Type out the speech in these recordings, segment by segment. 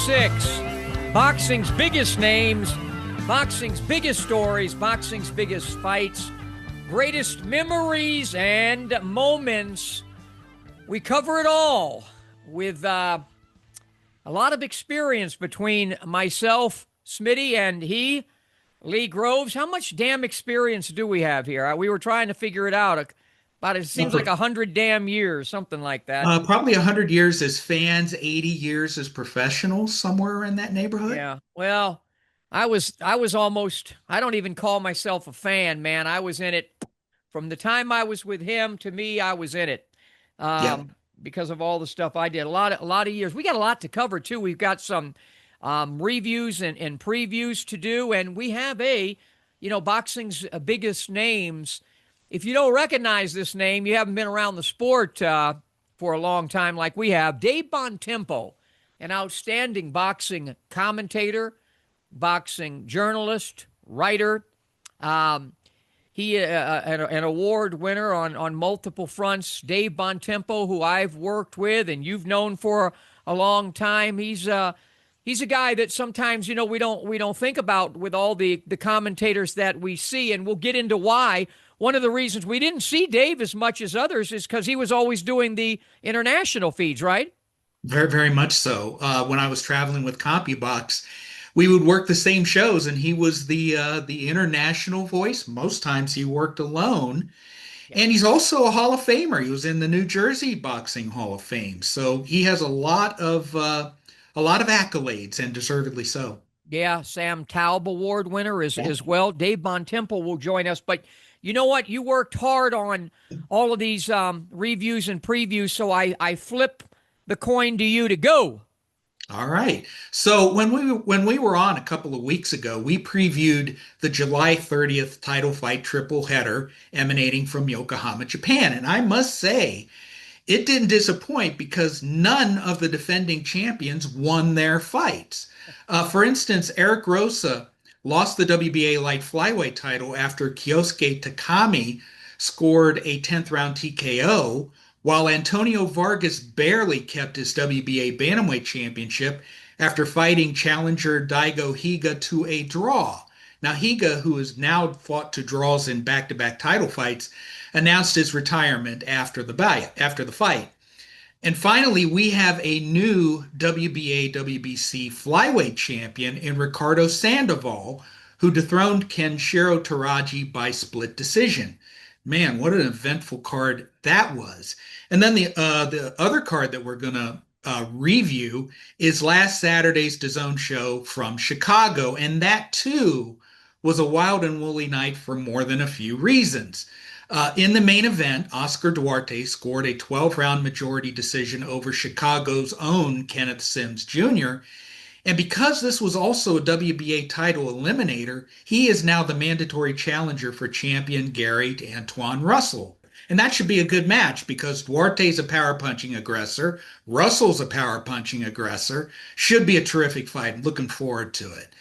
6. Boxing's biggest names, boxing's biggest stories, boxing's biggest fights, greatest memories and moments. We cover it all with a lot of experience between myself, Smitty, and he, Lee Groves. How much damn experience do we have here? We were trying to figure it out. About it seems like 100 damn years, something like that. Probably 100 years as fans, 80 years as professionals, somewhere in that neighborhood. Yeah. Well, I was almost, I don't even call myself a fan, man. I was in it from the time I was with him to me, I was in it. Yeah. Because of all the stuff I did. A lot of years. We got a lot to cover too. We've got some reviews and previews to do, and we have boxing's biggest names. If you don't recognize this name, you haven't been around the sport for a long time like we have. Dave Bontempo, an outstanding boxing commentator, boxing journalist, writer. He an award winner on multiple fronts. Dave Bontempo, who I've worked with and you've known for a long time. He's a guy that sometimes we don't think about with all the commentators that we see, and we'll get into why. One of the reasons we didn't see Dave as much as others is because he was always doing the international feeds, right? Very, very much so. When I was traveling with CompuBox, we would work the same shows, and he was the international voice. Most times he worked alone, Yeah. and he's also a Hall of Famer. He was in the New Jersey Boxing Hall of Fame, so he has a lot of accolades, and deservedly so. Yeah, Sam Taub Award winner as well. Dave Bontempo will join us. But you know what? You worked hard on all of these reviews and previews, so I flip the coin to you to go. All right. So when we were on a couple of weeks ago, we previewed the July 30th title fight triple header emanating from Yokohama, Japan. And I must say, it didn't disappoint because none of the defending champions won their fights. For instance, Eric Rosa lost the WBA light flyweight title after Kyosuke Takami scored a 10th round TKO, while Antonio Vargas barely kept his WBA bantamweight championship after fighting challenger Daigo Higa to a draw. Now, Higa, who has now fought to draws in back-to-back title fights, announced his retirement after the fight. And finally, we have a new WBA WBC flyweight champion in Ricardo Sandoval, who dethroned Kenshiro Taraji by split decision. Man, what an eventful card that was. And then the other card that we're going to review is last Saturday's DAZN show from Chicago, and that too was a wild and woolly night for more than a few reasons. In the main event, Oscar Duarte scored a 12-round majority decision over Chicago's own Kenneth Sims Jr., and because this was also a WBA title eliminator, he is now the mandatory challenger for champion Gary Antoine Russell. And that should be a good match because Duarte's a power punching aggressor, Russell's a power punching aggressor. Should be a terrific fight. I'm looking forward to it.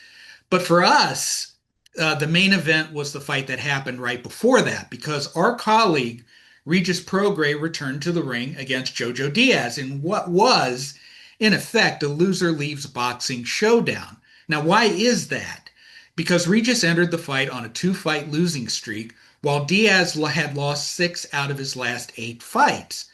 But for us, the main event was the fight that happened right before that because our colleague Regis Prograis returned to the ring against Jojo Diaz in what was, in effect, a loser leaves boxing showdown. Now, why is that? Because Regis entered the fight on a two-fight losing streak, while Diaz had lost 6 out of his last 8 fights.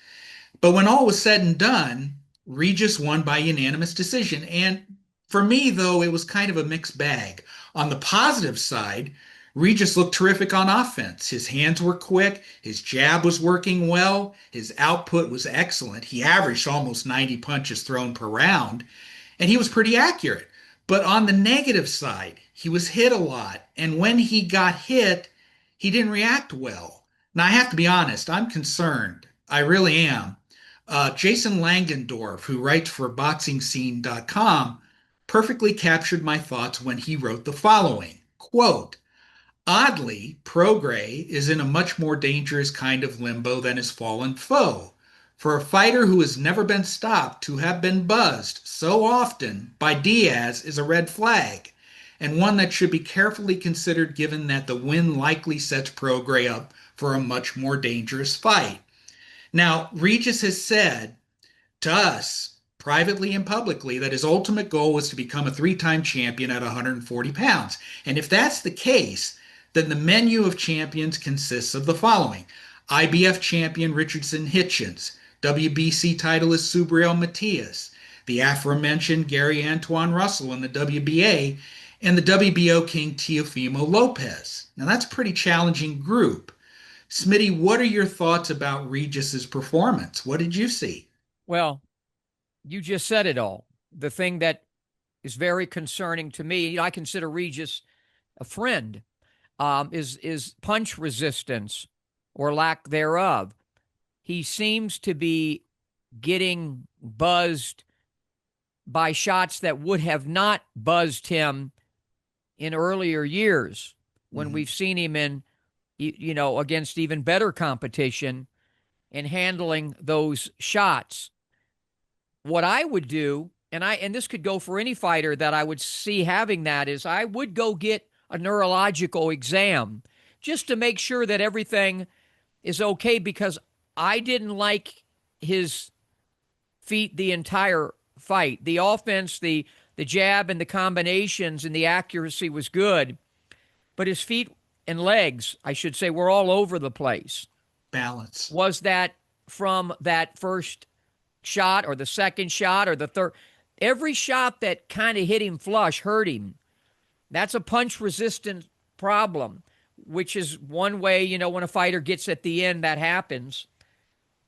But when all was said and done, Regis won by unanimous decision. And for me, though, it was kind of a mixed bag. On the positive side, Regis looked terrific on offense. His hands were quick, his jab was working well, his output was excellent. He averaged almost 90 punches thrown per round, and he was pretty accurate. But on the negative side, he was hit a lot, and when he got hit, he didn't react well. Now, I have to be honest, I'm concerned. I really am. Jason Langendorf, who writes for BoxingScene.com, perfectly captured my thoughts when he wrote the following, quote, "Oddly, Prograis is in a much more dangerous kind of limbo than his fallen foe. For a fighter who has never been stopped to have been buzzed so often by Diaz is a red flag, and one that should be carefully considered given that the win likely sets Prograis up for a much more dangerous fight." Now, Regis has said to us, privately and publicly, that his ultimate goal was to become a three-time champion at 140 pounds. And if that's the case, then the menu of champions consists of the following: IBF champion Richardson Hitchens, WBC titleist Subriel Matias, the aforementioned Gary Antoine Russell in the WBA, and the WBO king Teofimo Lopez. Now that's a pretty challenging group. Smitty, what are your thoughts about Regis's performance? What did you see? Well, you just said it all. The thing that is very concerning to me, I consider Regis a friend, is punch resistance or lack thereof. He seems to be getting buzzed by shots that would have not buzzed him in earlier years when we've seen him in, against even better competition and handling those shots. What I would do, and this could go for any fighter that I would see having that, is I would go get a neurological exam just to make sure that everything is okay, because I didn't like his feet the entire fight. The offense, the jab and the combinations and the accuracy was good, but his feet and legs, I should say, were all over the place. Balance. Was that from that first shot or the second shot or the third? Every shot that kind of hit him flush hurt him. That's a punch resistant problem, which is one way, when a fighter gets at the end, that happens.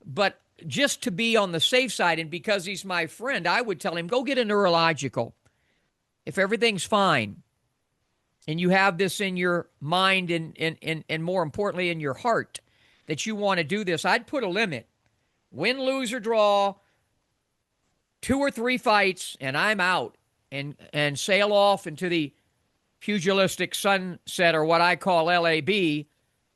But just to be on the safe side, and because he's my friend, I would tell him, go get a neurological. If everything's fine and you have this in your mind and more importantly in your heart that you want to do this, I'd put a limit. Win, lose, or draw, 2 or 3 fights, and I'm out, and sail off into the pugilistic sunset, or what I call LAB,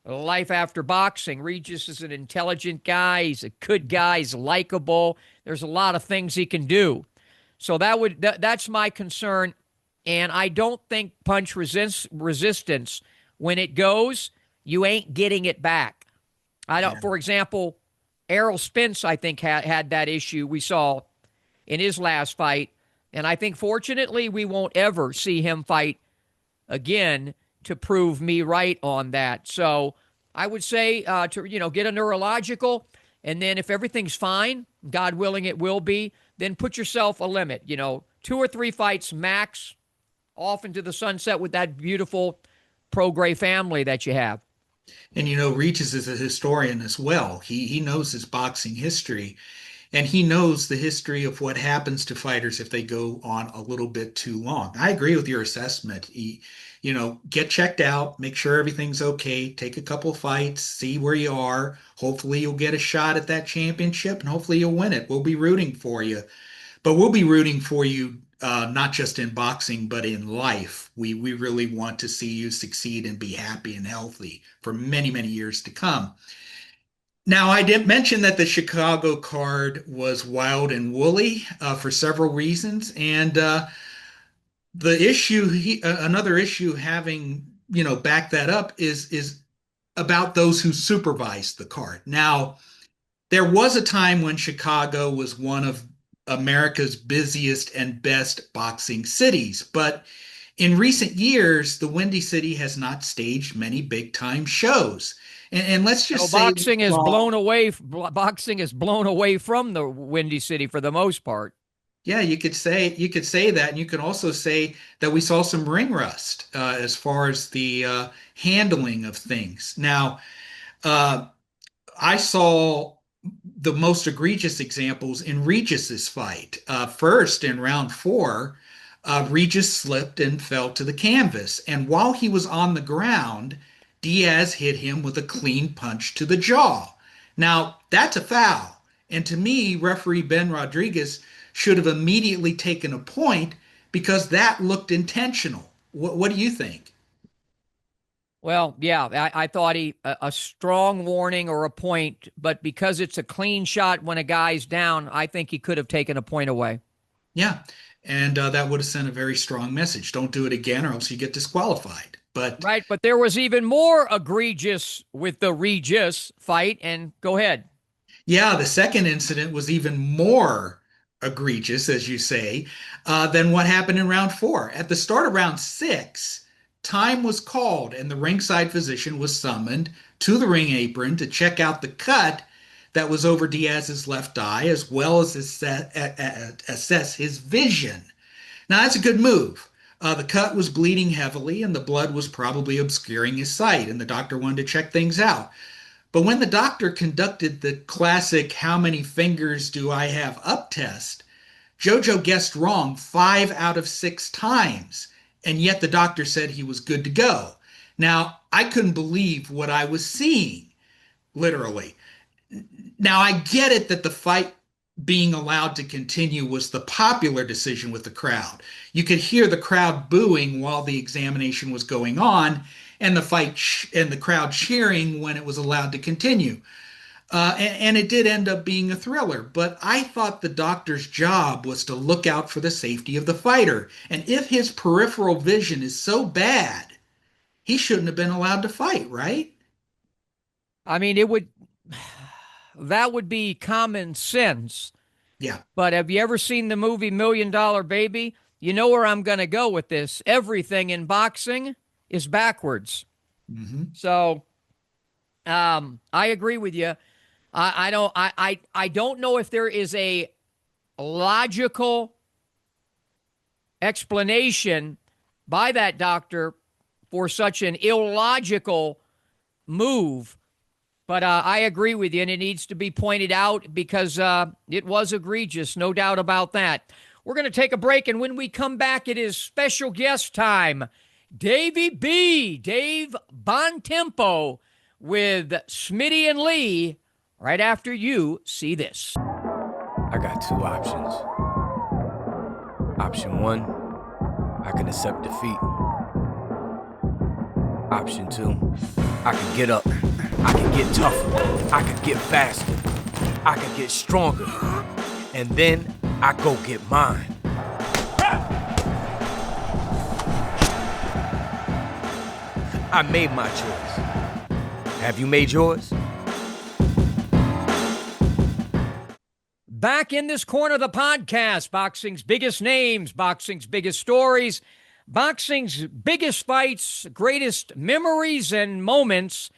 life after boxing. Regis is an intelligent guy. He's a good guy. He's likable. There's a lot of things he can do. So that's my concern. And I don't think punch resistance, when it goes, you ain't getting it back. I don't. Yeah. For example, Errol Spence, I think, had that issue we saw in his last fight. And I think, fortunately, we won't ever see him fight again to prove me right on that. So I would say to get a neurological, and then if everything's fine, God willing it will be, then put yourself a limit. 2 or 3 fights max, off into the sunset with that beautiful Prograis family that you have. And Regis is a historian as well. He knows his boxing history, and he knows the history of what happens to fighters if they go on a little bit too long. I agree with your assessment. Get checked out, make sure everything's okay, take a couple fights, see where you are. Hopefully you'll get a shot at that championship, and hopefully you'll win it. We'll be rooting for you. But we'll be rooting for you not just in boxing, but in life. We really want to see you succeed and be happy and healthy for many, many years to come. Now, I did mention that the Chicago card was wild and woolly for several reasons, and the issue, another issue, having back that up, is about those who supervised the card. Now, there was a time when Chicago was one of America's busiest and best boxing cities, but in recent years, the Windy City has not staged many big-time shows. And let's just say boxing is blown away from the Windy City for the most part. Yeah, you could say that, and you can also say that we saw some ring rust as far as the handling of things. Now, I saw the most egregious examples in Regis's fight. First, in round 4, Regis slipped and fell to the canvas, and while he was on the ground, Diaz hit him with a clean punch to the jaw. Now, that's a foul, and to me, referee Ben Rodriguez should have immediately taken a point because that looked intentional. What do you think? Well, yeah, I thought a strong warning or a point, but because it's a clean shot when a guy's down, I think he could have taken a point away. Yeah, and that would have sent a very strong message. Don't do it again or else you get disqualified. But right, but there was even more egregious with the Regis fight, and go ahead. Yeah, the second incident was even more egregious, as you say, than what happened in round four. At the start of round six, time was called and the ringside physician was summoned to the ring apron to check out the cut that was over Diaz's left eye, as well as assess his vision. Now, that's a good move. The cut was bleeding heavily and the blood was probably obscuring his sight, and the doctor wanted to check things out. But when the doctor conducted the classic "how many fingers do I have" up test, JoJo guessed wrong 5 out of 6 times, and yet the doctor said he was good to go. Now, I couldn't believe what I was seeing, literally. Now, I get it that the fight being allowed to continue was the popular decision with the crowd. You could hear the crowd booing while the examination was going on, and the crowd cheering when it was allowed to continue. And it did end up being a thriller, but I thought the doctor's job was to look out for the safety of the fighter. And if his peripheral vision is so bad, he shouldn't have been allowed to fight, right? I mean, that would be common sense. Yeah. But have you ever seen the movie Million Dollar Baby? You know where I'm going to go with this. Everything in boxing is backwards. Mm-hmm. So I agree with you. I don't know if there is a logical explanation by that doctor for such an illogical move. But I agree with you, and it needs to be pointed out because it was egregious, no doubt about that. We're going to take a break, and when we come back, it is special guest time. Dave Bontempo with Smitty and Lee right after you see this. I got two options. Option one, I can accept defeat. Option two, I can get up. I can get tougher. I can get faster. I can get stronger. And then I go get mine. I made my choice. Have you made yours? Back in this corner of the podcast, boxing's biggest names, boxing's biggest stories, boxing's biggest fights, greatest memories and moments.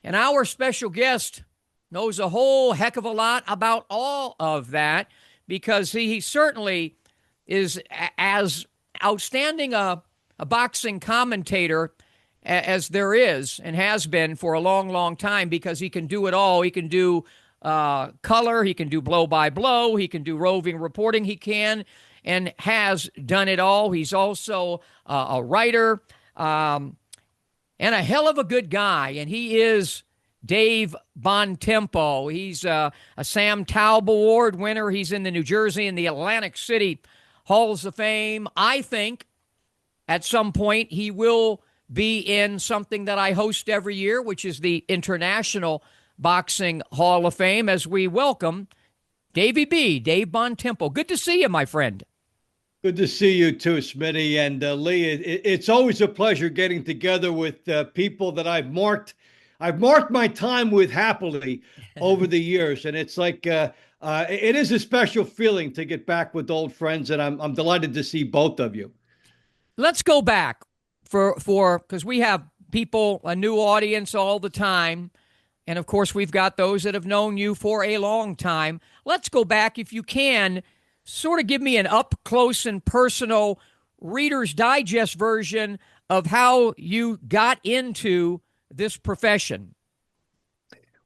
And our special guest knows a whole heck of a lot about all of that because he certainly is as outstanding a boxing commentator as there is and has been for a long, long time because he can do it all. He can do color, he can do blow by blow, he can do roving reporting, he can and has done it all. He's also a writer and a hell of a good guy, and he is Dave Bontempo. He's a Sam Taub Award winner. He's in the New Jersey and the Atlantic City Halls of Fame. I think at some point he will be in something that I host every year, which is the International Boxing Hall of Fame, as we welcome Dave Bontempo. Good to see you, my friend. Good to see you too, Smitty. And Lee, it's always a pleasure getting together with people that I've marked my time with happily over the years. And it's like, it is a special feeling to get back with old friends. And I'm delighted to see both of you. Let's go back because we have people, a new audience all the time. And of course, we've got those that have known you for a long time. Let's go back, if you can, sort of give me an up close and personal Reader's Digest version of how you got into this profession.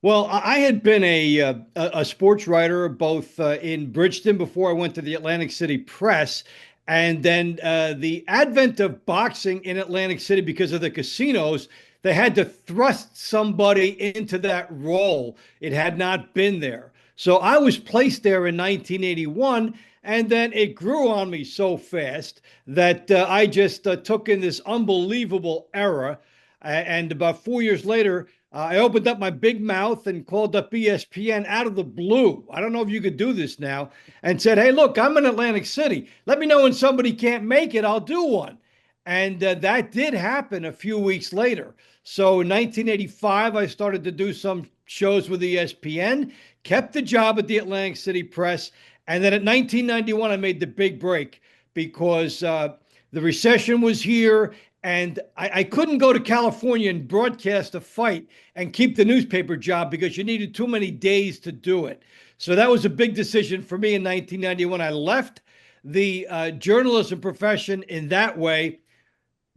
Well, I had been a sports writer both in Bridgeton before I went to the Atlantic City Press, and then the advent of boxing in Atlantic City because of the casinos. They had to thrust somebody into that role. It had not been there. So I was placed there in 1981, and then it grew on me so fast that I just took in this unbelievable era. And about 4 years later, I opened up my big mouth and called up ESPN out of the blue. I don't know if you could do this now, and said, hey, look, I'm in Atlantic City. Let me know when somebody can't make it. I'll do one. And that did happen a few weeks later. So in 1985, I started to do some shows with ESPN, kept the job at the Atlantic City Press, And then at 1991, I made the big break because the recession was here, and I couldn't go to California and broadcast a fight and keep the newspaper job because you needed too many days to do it. So that was a big decision for me in 1991. I left the journalism profession in that way,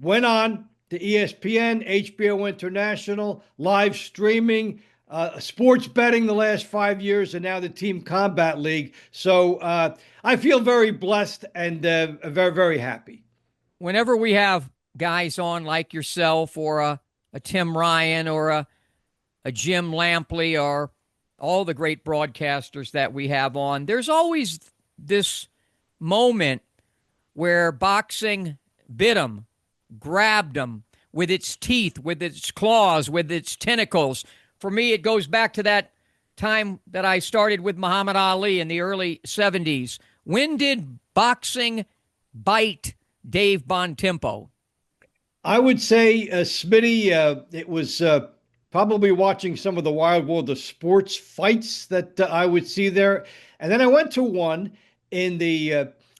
went on to ESPN, HBO International, live streaming, sports betting the last 5 years, and now the Team Combat League. So I feel very blessed and very, very happy. Whenever we have guys on like yourself or a Tim Ryan or a Jim Lampley or all the great broadcasters that we have on, there's always this moment where boxing bit them, grabbed them with its teeth, with its claws, with its tentacles. For me, it goes back to that time that I started with Muhammad Ali in the early 70s. When did boxing bite Dave Bontempo? I would say, Smitty, it was probably watching some of the Wild World of Sports fights that I would see there. And then I went to one in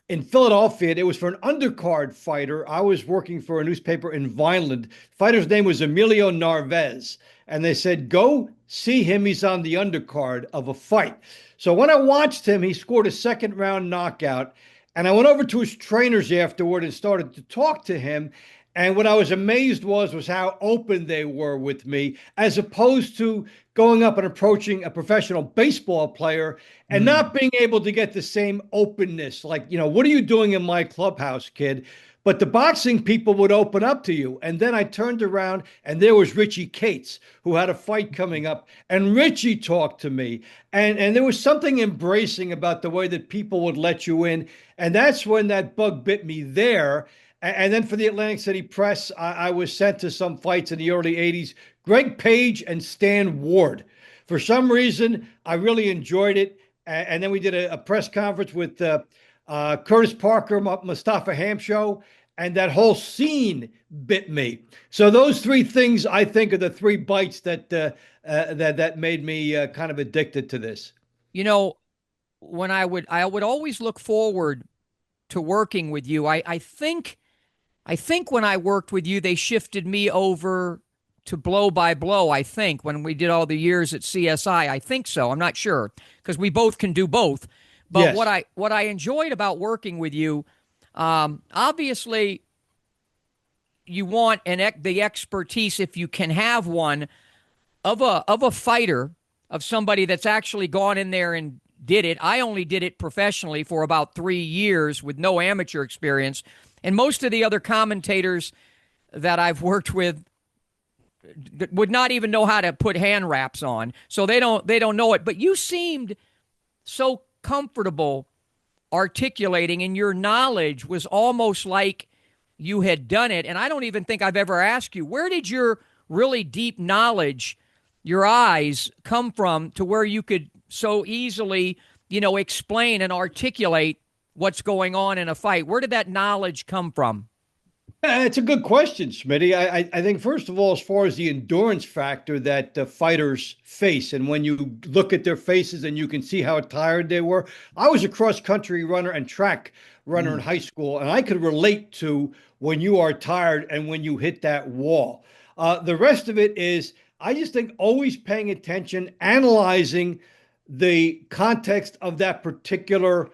Philadelphia. It was for an undercard fighter. I was working for a newspaper in Vineland. Fighter's name was Emilio Narvaez. And they said, go see him. He's on the undercard of a fight. So when I watched him, he scored a second round knockout. And I went over to his trainers afterward and started to talk to him. And what I was amazed was how open they were with me, as opposed to going up and approaching a professional baseball player and not being able to get the same openness. Like, what are you doing in my clubhouse, kid? But the boxing people would open up to you. And then I turned around and there was Richie Cates, who had a fight coming up. And Richie talked to me. And there was something embracing about the way that people would let you in. And that's when that bug bit me there. And then for the Atlantic City Press, I was sent to some fights in the early 80s. Greg Page and Stan Ward. For some reason, I really enjoyed it. And then we did a press conference with Curtis Parker, Mustafa Hamsho, and that whole scene bit me. So those three things, I think, are the three bites that made me kind of addicted to this. When I would always look forward to working with you. I think when I worked with you, they shifted me over to Blow by Blow, I think, when we did all the years at CSI. I think so. I'm not sure, because we both can do both. But yes. What I enjoyed about working with you, obviously, you want the expertise, if you can have one, of a fighter, of somebody that's actually gone in there and did it. I only did it professionally for about 3 years with no amateur experience. And most of the other commentators that I've worked with would not even know how to put hand wraps on. So they don't know it. But you seemed so comfortable articulating, and your knowledge was almost like you had done it. And I don't even think I've ever asked you, where did your really deep knowledge, your eyes, come from to where you could so easily, explain and articulate what's going on in a fight? Where did that knowledge come from? It's a good question, Smitty. I think, first of all, as far as the endurance factor that fighters face, and when you look at their faces and you can see how tired they were. I was a cross-country runner and track runner in high school, and I could relate to when you are tired and when you hit that wall. The rest of it is, I just think, always paying attention, analyzing the context of that particular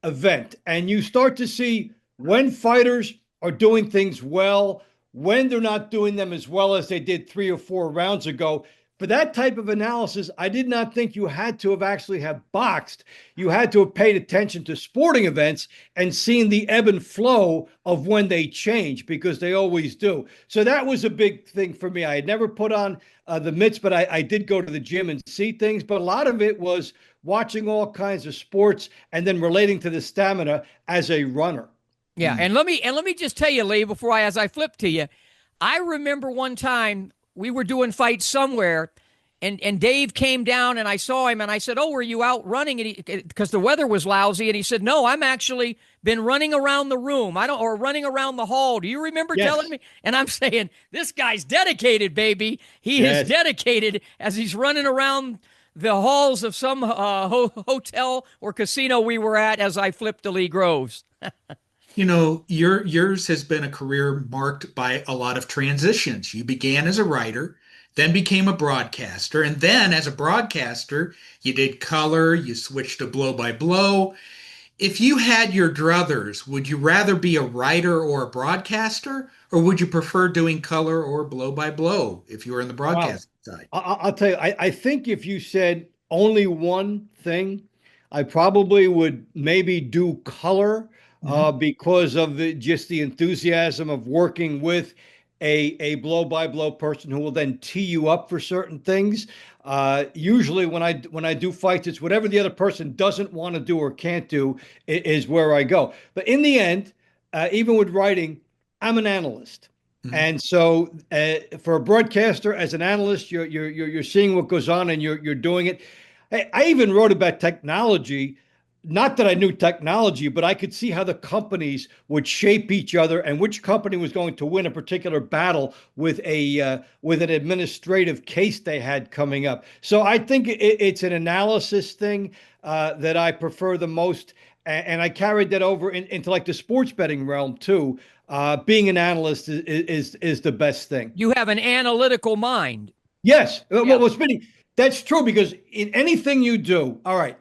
event. And you start to see when fighters are doing things well, when they're not doing them as well as they did 3 or 4 rounds ago. For that type of analysis, I did not think you had to have boxed. You had to have paid attention to sporting events and seen the ebb and flow of when they change, because they always do. So that was a big thing for me. I had never put on the mitts, but I did go to the gym and see things. But a lot of it was watching all kinds of sports and then relating to the stamina as a runner. Yeah, and let me just tell you, Lee, as I flip to you, I remember one time we were doing fights somewhere, and Dave came down, and I saw him, and I said, "Oh, were you out running?" Because the weather was lousy, and he said, "No, I'm actually been running around the room. Or running around the hall. Do you remember telling me?" And I'm saying, this guy's dedicated, baby. He is dedicated as he's running around the halls of some hotel or casino we were at as I flipped to Lee Groves. Yours has been a career marked by a lot of transitions. You began as a writer, then became a broadcaster, and then as a broadcaster, you did color, you switched to blow by blow. If you had your druthers, would you rather be a writer or a broadcaster, or would you prefer doing color or blow by blow if you were in the Wow. broadcasting side? I'll tell you, I think if you said only one thing, I probably would maybe do color Mhm. because of just the enthusiasm of working with a blow by blow person who will then tee you up for certain things. Usually when I do fights, it's whatever the other person doesn't want to do or can't do is where I go. But in the end, even with writing, I'm an analyst. Mhm. And so, for a broadcaster, as an analyst, you're seeing what goes on and you're doing it. Hey, I even wrote about technology. Not that I knew technology, but I could see how the companies would shape each other and which company was going to win a particular battle with an administrative case they had coming up. So I think it's an analysis thing that I prefer the most, and I carried that over into like the sports betting realm too. Being an analyst is the best thing. You have an analytical mind. Yes, Yeah. that's true because in anything you do, all right,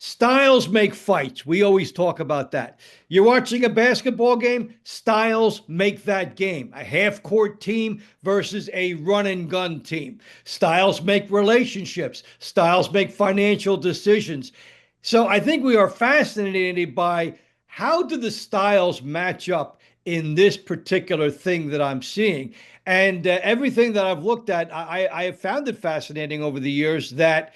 styles make fights. We always talk about that. You're watching a basketball game, styles make that game. A half court team versus a run and gun team. Styles make relationships, styles make financial decisions. So I think we are fascinated by how do the styles match up in this particular thing that I'm seeing. And everything that I've looked at, I have found it fascinating over the years that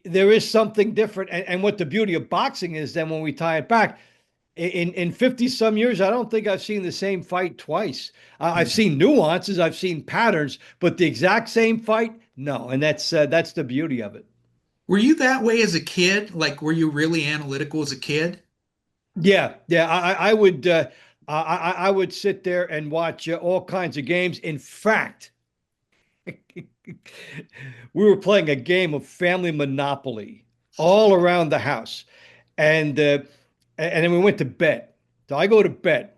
there is something different. And what the beauty of boxing is, then when we tie it back, in 50 some years, I don't think I've seen the same fight twice. I've seen nuances, I've seen patterns, but the exact same fight, no. And that's the beauty of it. Were you that way as a kid? Like, were you really analytical as a kid? Yeah, yeah. I would sit there and watch all kinds of games. In fact, we were playing a game of family Monopoly all around the house, and then we went to bed. So I go to bed,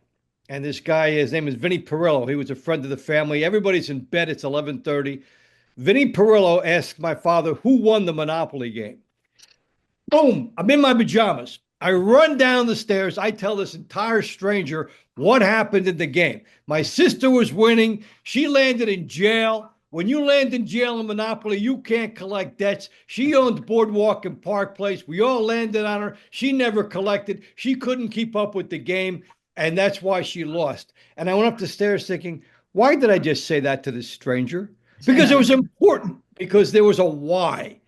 and this guy, his name is Vinny Perillo. He was a friend of the family. Everybody's in bed. It's 11:30. Vinny Perillo asked my father who won the Monopoly game. Boom! I'm in my pajamas. I run down the stairs. I tell this entire stranger what happened in the game. My sister was winning. She landed in jail. When you land in jail in Monopoly, you can't collect debts. She owned Boardwalk and Park Place. We all landed on her. She never collected. She couldn't keep up with the game, and that's why she lost. And I went up the stairs thinking, why did I just say that to this stranger? Because it was important, because there was a why.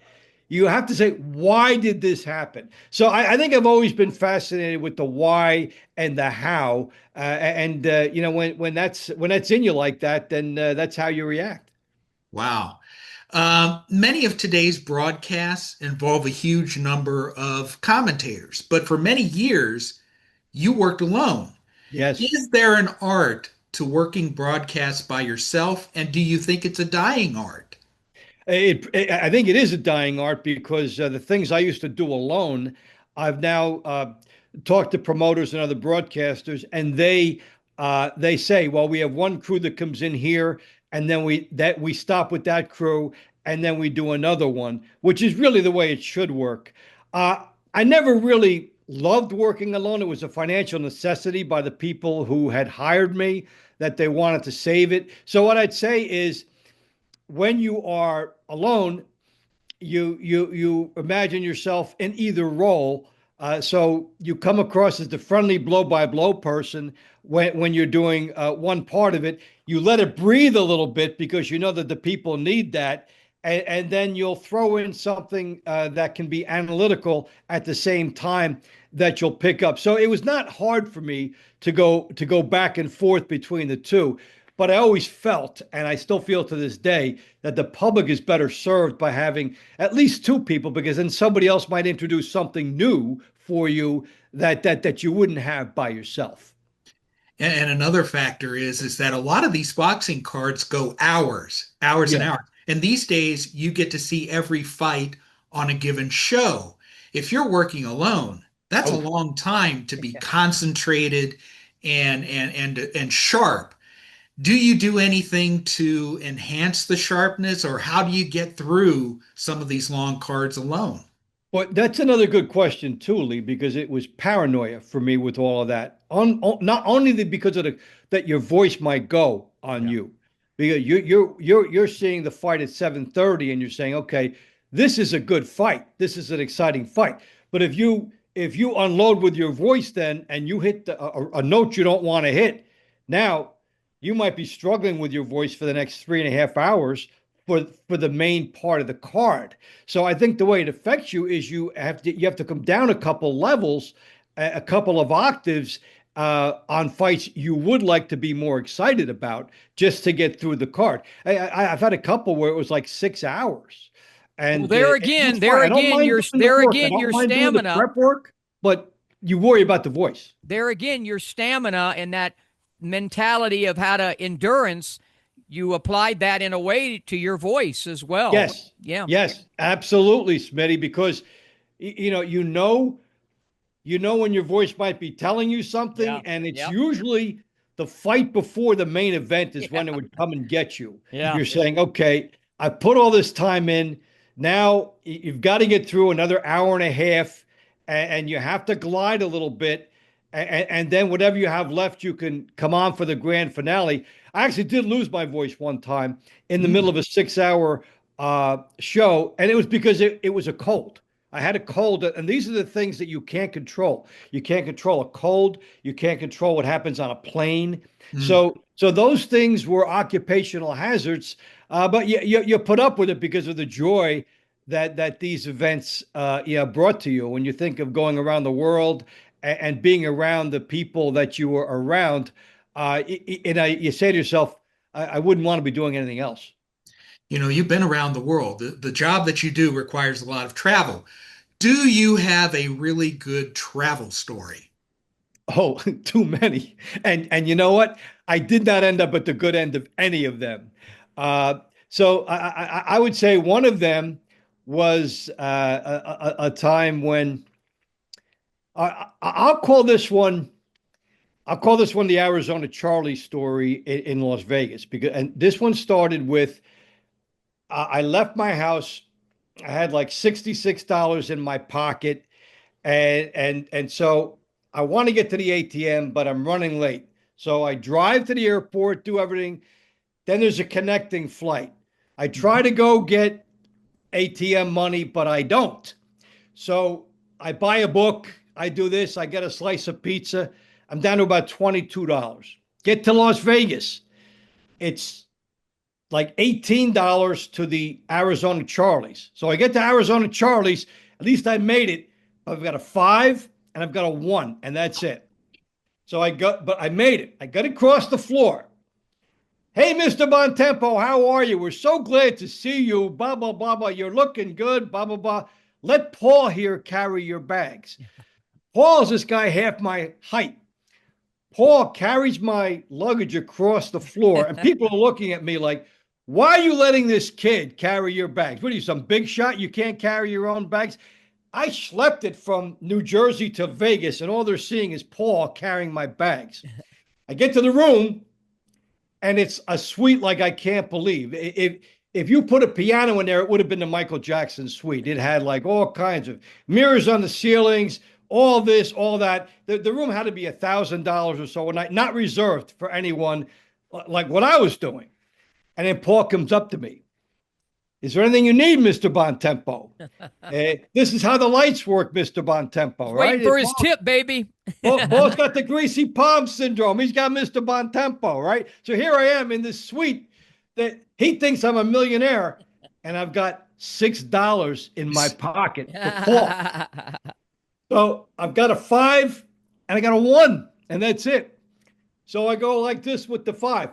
You have to say, why did this happen? So I think I've always been fascinated with the why and the how. When that's in you like that, then that's how you react. Wow. Many of today's broadcasts involve a huge number of commentators, but for many years, you worked alone. Yes. Is there an art to working broadcasts by yourself, and do you think it's a dying art? I think it is a dying art because the things I used to do alone, I've now talked to promoters and other broadcasters, and they say, well, we have one crew that comes in here, and then we stop with that crew, and then we do another one, which is really the way it should work. I never really loved working alone. It was a financial necessity by the people who had hired me that they wanted to save it. So what I'd say is, when you are alone, you imagine yourself in either role. So you come across as the friendly blow by blow person when you're doing one part of it. You let it breathe a little bit because you know that the people need that. And then you'll throw in something that can be analytical at the same time that you'll pick up. So it was not hard for me to go back and forth between the two. But I always felt, and I still feel to this day, that the public is better served by having at least two people, because then somebody else might introduce something new for you that you wouldn't have by yourself. And another factor is that a lot of these boxing cards go hours, hours and Yeah. hours. And these days, you get to see every fight on a given show. If you're working alone, that's a Oh, long time to be concentrated and sharp. Do you do anything to enhance the sharpness, or how do you get through some of these long cards alone? well, that's another good question too, Lee, because it was paranoia for me with all of that. Not only because of that your voice might go on Yeah. you, because you're seeing the fight at 7:30 and you're saying, okay, this is a good fight. This is an exciting fight. But if you unload with your voice then and you hit a note you don't want to hit, now you might be struggling with your voice for the next 3.5 hours for the main part of the card. So I think the way it affects you is you have to come down a couple levels, a couple of octaves on fights you would like to be more excited about just to get through the card. I've had a couple where it was like 6 hours, Well, and there that's again, fine. I don't mind doing the work. I don't your mind doing the stamina. prep work, but you worry about the voice. There again, your stamina and that mentality of how to endurance. You applied that in a way to your voice as well. Yes, Yeah. yes, absolutely, Smitty, because you know when your voice might be telling you something, Yeah. and it's Yep. usually the fight before the main event is when it would come and get you. Yeah. You're saying, okay, I put all this time in. Now you've got to get through another hour and a half, and you have to glide a little bit. And then whatever you have left, you can come on for the grand finale. I actually did lose my voice one time in the middle of a 6 hour show, and it was because it was a cold. I had a cold, and these are the things that you can't control. You can't control a cold. You can't control what happens on a plane. Mm. So those things were occupational hazards, but you put up with it because of the joy that these events brought to you. When you think of going around the world and being around the people that you were around, you say to yourself, I wouldn't want to be doing anything else. You've been around the world. The job that you do requires a lot of travel. Do you have a really good travel story? Oh, too many. And you know what? I did not end up at the good end of any of them. Uh, so I would say one of them was a time when I'll call this one. I'll call this one the Arizona Charlie story in Las Vegas, and this one started with I left my house. I had like $66 in my pocket, and so I want to get to the ATM, but I'm running late. So I drive to the airport, do everything. Then there's a connecting flight. I try to go get ATM money, but I don't. So I buy a book. I do this. I get a slice of pizza. I'm down to about $22. Get to Las Vegas. It's like $18 to the Arizona Charlies. So I get to Arizona Charlies. At least I made it. I've got a 5 and I've got a 1, and that's it. So but I made it. I got across the floor. Hey, Mr. Bontempo, how are you? We're so glad to see you. Blah, blah, blah, blah. You're looking good. Blah, blah, blah. Let Paul here carry your bags. Paul's this guy half my height. Paul carries my luggage across the floor, and people are looking at me like, why are you letting this kid carry your bags? What are you, some big shot? You can't carry your own bags? I schlepped it from New Jersey to Vegas, and all they're seeing is Paul carrying my bags. I get to the room, and it's a suite like I can't believe. If you put a piano in there, it would have been the Michael Jackson suite. It had like all kinds of mirrors on the ceilings, all this, all that. The room had to be $1,000 or so a night, not reserved for anyone like what I was doing. And then Paul comes up to me. Is there anything you need, Mr. Bontempo? This is how the lights work, Mr. Bontempo, right? Waiting for his tip, baby. Paul's got the greasy palm syndrome. He's got Mr. Bontempo, right? So here I am in this suite that he thinks I'm a millionaire, and I've got $6 in my pocket for Paul. So I've got a 5 and I got a 1, and that's it. So I go like this with the 5.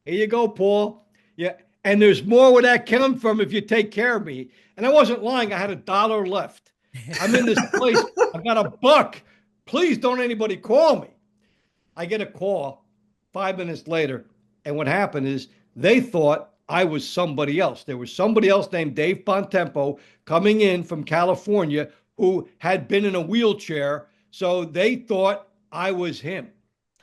Here you go, Paul. Yeah. And there's more where that came from if you take care of me. And I wasn't lying. I had $1 left. I'm in this place. I've got $1. Please don't anybody call me. I get a call 5 minutes later. And what happened is they thought I was somebody else. There was somebody else named Dave Bontempo coming in from California who had been in a wheelchair. So they thought I was him.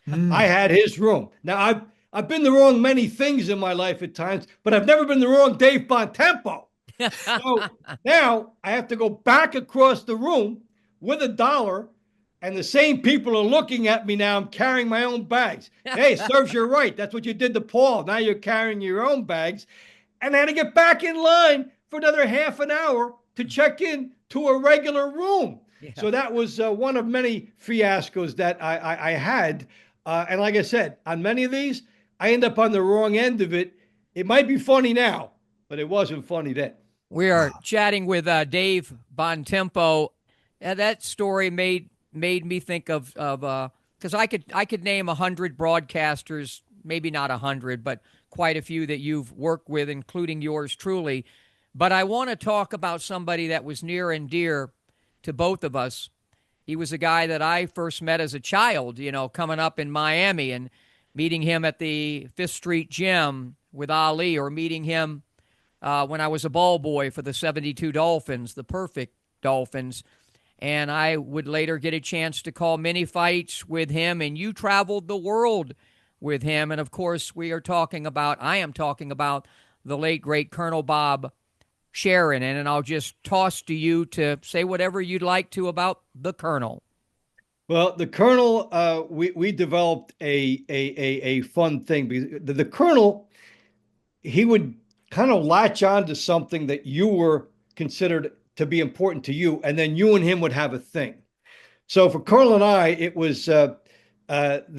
I Mm. had his room. Now I've been the wrong many things in my life at times, but I've never been the wrong Dave Bontempo. So now I have to go back across the room with $1, and the same people are looking at me now. I'm carrying my own bags. Hey, serves you right. That's what you did to Paul. Now you're carrying your own bags. And I had to get back in line for another half an hour to check in to a regular room. Yeah. So that was one of many fiascos that I had. And like I said, on many of these, I end up on the wrong end of it. It might be funny now, but it wasn't funny then. We are chatting with Dave Bontempo. That story made me think of because I could name 100 broadcasters, maybe not 100, but quite a few that you've worked with, including yours truly. But I want to talk about somebody that was near and dear to both of us. He was a guy that I first met as a child, coming up in Miami and meeting him at the Fifth Street Gym with Ali, or meeting him when I was a ball boy for the 72 Dolphins, the perfect Dolphins. And I would later get a chance to call many fights with him, and you traveled the world with him. And of course, I am talking about the late, great Colonel Bob Sharon. And I'll just toss to you to say whatever you'd like to about the Colonel. Well, the Colonel, we developed a fun thing, because the Colonel, he would kind of latch on to something that you were considered to be important to you, and then you and him would have a thing. So for Colonel and I, it was the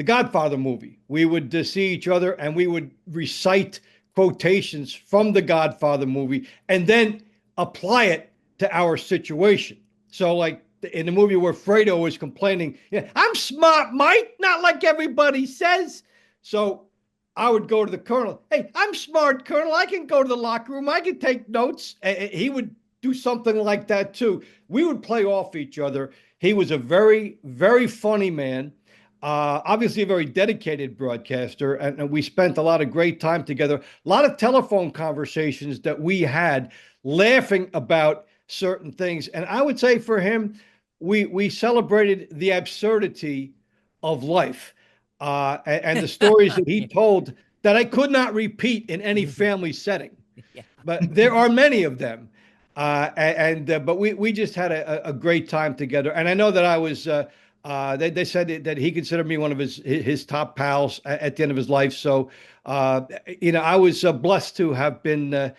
Godfather movie. We would see each other and we would recite quotations from the Godfather movie and then apply it to our situation. So like in the movie where Fredo was complaining, yeah, I'm smart, Mike, not like everybody says. So I would go to the Colonel. Hey, I'm smart, Colonel. I can go to the locker room. I can take notes. He would do something like that too. We would play off each other. He was a very, very funny man. Obviously a very dedicated broadcaster, and we spent a lot of great time together. A lot of telephone conversations that we had, laughing about certain things. And I would say for him, we celebrated the absurdity of life, and the stories that he told that I could not repeat in any family setting. Yeah. But there are many of them. But we just had a great time together. And I know that I was, they said that he considered me one of his top pals at the end of his life. So, I was blessed to have been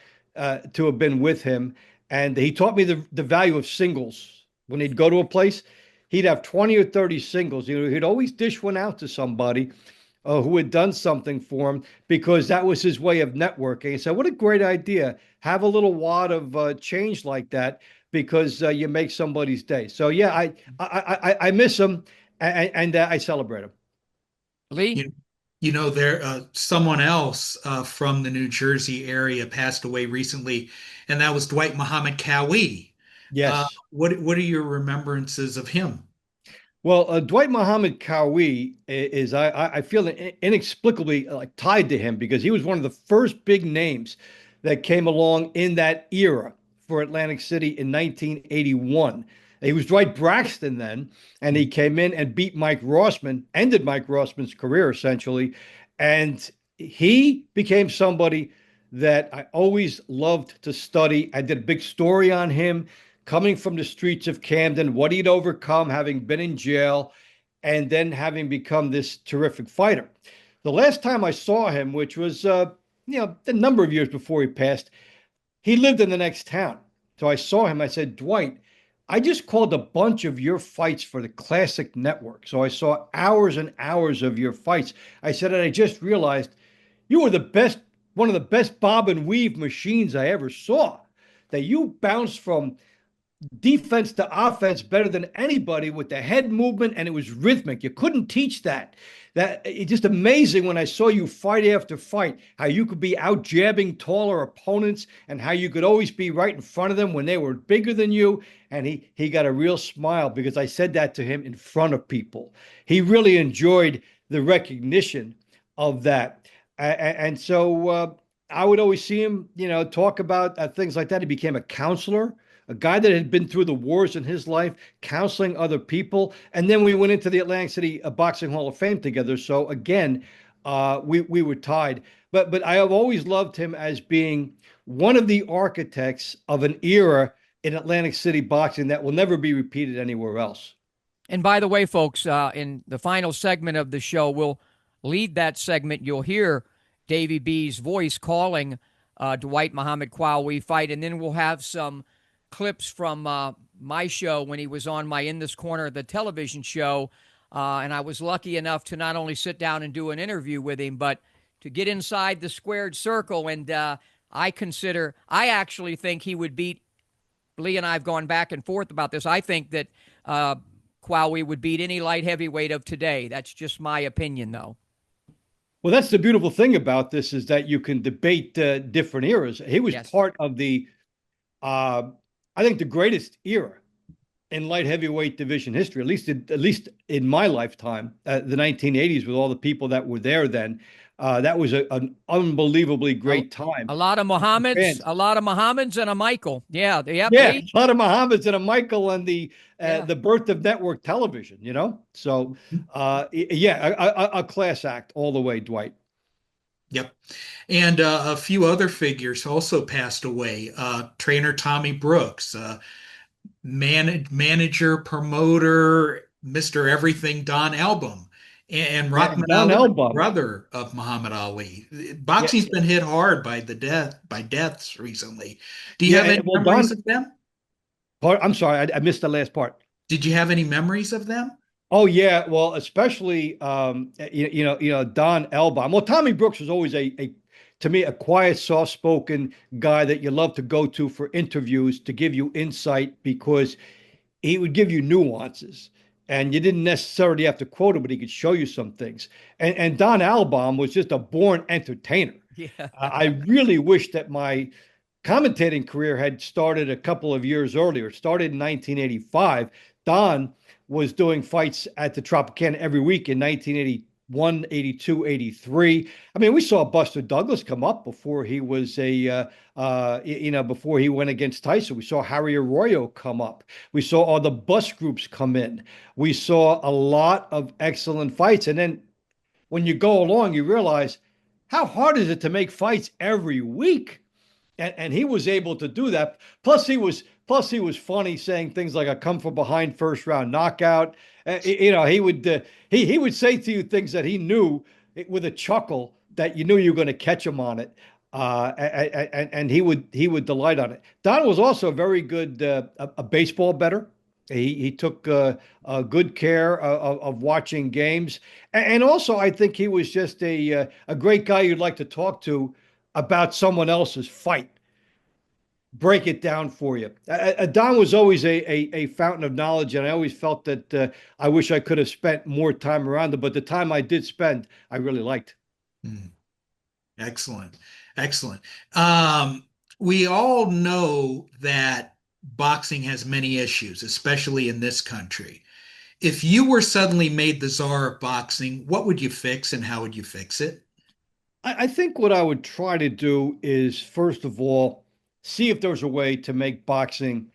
with him. And he taught me the value of singles. When he'd go to a place, he'd have 20 or 30 singles. He'd always dish one out to somebody who had done something for him, because that was his way of networking. He said, what a great idea. Have a little wad of change like that, because you make somebody's day. So, yeah, I miss him, and I celebrate him. Lee? There someone else from the New Jersey area passed away recently, and that was Dwight Muhammad Qawi. Yes. What are your remembrances of him? Well, Dwight Muhammad Qawi is I feel inexplicably tied to him, because he was one of the first big names that came along in that era for Atlantic City in 1981. He was Dwight Braxton then, and he came in and beat Mike Rossman, ended Mike Rossman's career essentially, and he became somebody that I always loved to study. I did a big story on him, coming from the streets of Camden, what he'd overcome, having been in jail, and then having become this terrific fighter. The last time I saw him, which was, a number of years before he passed, he lived in the next town. So I saw him. I said, Dwight, I just called a bunch of your fights for the Classic Network. So I saw hours and hours of your fights. I said, and I just realized you were one of the best bob and weave machines I ever saw. That you bounced from defense to offense better than anybody, with the head movement, and it was rhythmic. You couldn't teach that. It's just amazing when I saw you fight after fight, how you could be out jabbing taller opponents, and how you could always be right in front of them when they were bigger than you. And he got a real smile because I said that to him in front of people. He really enjoyed the recognition of that. And so I would always see him, talk about things like that. He became a counselor, a guy that had been through the wars in his life, counseling other people. And then we went into the Atlantic City Boxing Hall of Fame together. So again, we were tied. But I have always loved him as being one of the architects of an era in Atlantic City boxing that will never be repeated anywhere else. And by the way, folks, in the final segment of the show, we'll lead that segment. You'll hear Davey B's voice calling Dwight Muhammad Qawi fight, and then we'll have some clips from my show when he was on my In This Corner, the television show, and I was lucky enough to not only sit down and do an interview with him, but to get inside the squared circle. And I actually think he would beat, Lee and I have gone back and forth about this. I think that Qawi would beat any light heavyweight of today. That's just my opinion, though. Well, that's the beautiful thing about this, is that you can debate different eras. He was part of the, I think, the greatest era in light heavyweight division history, at least in my lifetime, the 1980s, with all the people that were there then. That was an unbelievably great time. A lot of Mohammeds and a Michael. Yeah, a lot of Mohammeds and a Michael, and the birth of network television. So a class act all the way, Dwight. Yep. And a few other figures also passed away. Trainer Tommy Brooks, manager, promoter, Mr. Everything, Don Elbaum. And Rahaman Ali, brother of Muhammad Ali. Boxing's been hit hard by deaths recently. Do you have any memories of them? I'm sorry, I missed the last part. Did you have any memories of them? Oh yeah, well, especially Don Elbaum. Well, Tommy Brooks was always to me, a quiet, soft-spoken guy that you love to go to for interviews, to give you insight, because he would give you nuances. And you didn't necessarily have to quote him, but he could show you some things. And Don Elbaum was just a born entertainer. Yeah. I really wish that my commentating career had started a couple of years earlier. It started in 1985. Don was doing fights at the Tropicana every week in 1981, 82, 83. I mean, we saw Buster Douglas come up before he was before he went against Tyson. We saw Harry Arroyo come up. We saw all the bus groups come in. We saw a lot of excellent fights. And then when you go along, you realize, how hard is it to make fights every week? And he was able to do that. Plus he was funny, saying things like a come from behind first round knockout. He would say to you things that he knew with a chuckle that you knew you were going to catch him on it. And he would delight on it. Don was also a very good a baseball bettor. He took good care of watching games, and also I think he was just a great guy you'd like to talk to about someone else's fight. Break it down for you. Don was always a fountain of knowledge, and I always felt that I wish I could have spent more time around him. But the time I did spend, I really liked. Excellent. Excellent. We all know that boxing has many issues, especially in this country. If you were suddenly made the czar of boxing, what would you fix and how would you fix it? I think what I would try to do is, first of all, see if there's a way to make boxing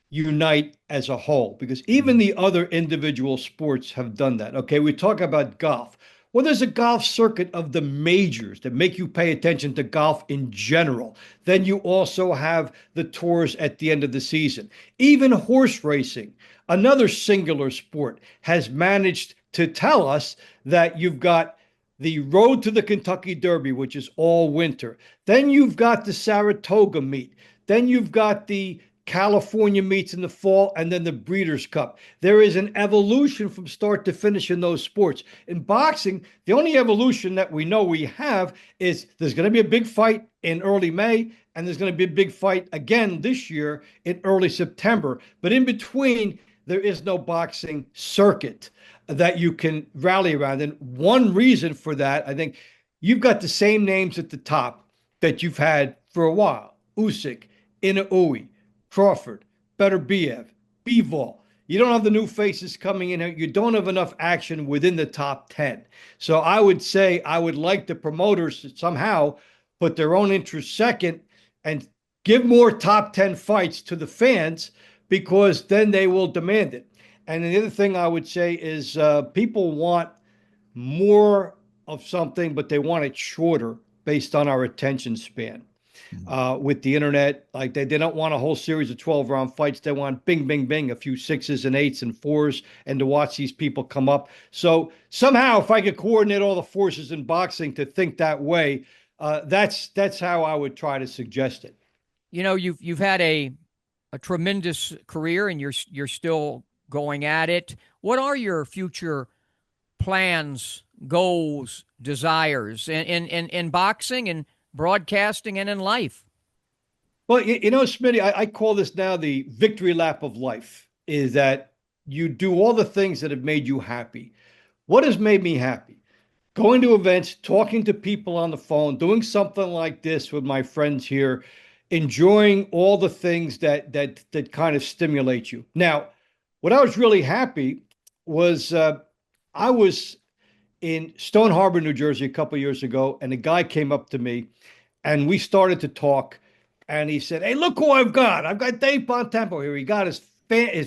unite as a whole, because even the other individual sports have done that. Okay, we talk about golf. Well, there's a golf circuit of the majors that make you pay attention to golf in general. Then you also have the tours at the end of the season. Even horse racing, another singular sport, has managed to tell us that you've got the road to the Kentucky Derby, which is all winter. Then you've got the Saratoga meet. Then you've got the California meets in the fall, and then the Breeders' Cup. There is an evolution from start to finish in those sports. In boxing, the only evolution that we know we have is there's going to be a big fight in early May, and there's going to be a big fight again this year in early September. But in between, there is no boxing circuit that you can rally around. And one reason for that, I think, you've got the same names at the top that you've had for a while. Usyk, Inoue, Crawford, Beterbiev, Bivol. You don't have the new faces coming in here. You don't have enough action within the top 10. So I would say I would like the promoters to somehow put their own interest second, and give more top 10 fights to the fans, because then they will demand it. And the other thing I would say is people want more of something, but they want it shorter based on our attention span. With the internet, like they don't want a whole series of 12-round fights. They want bing, bing, bing, a few 6s and 8s and 4s, and to watch these people come up. So somehow, if I could coordinate all the forces in boxing to think that way, that's how I would try to suggest it. You know, you've had a tremendous career, and you're still going at it. What are your future plans, goals, desires in boxing and broadcasting and in life? Well, Smitty, I call this now the victory lap of life, is that you do all the things that have made you happy. What has made me happy? Going to events, talking to people on the phone, doing something like this with my friends here, enjoying all the things that kind of stimulate you. Now, what I was really happy was I was in Stone Harbor, New Jersey, a couple of years ago, and a guy came up to me, and we started to talk. And he said, "Hey, look who I've got! I've got Dave Bontempo here. He got his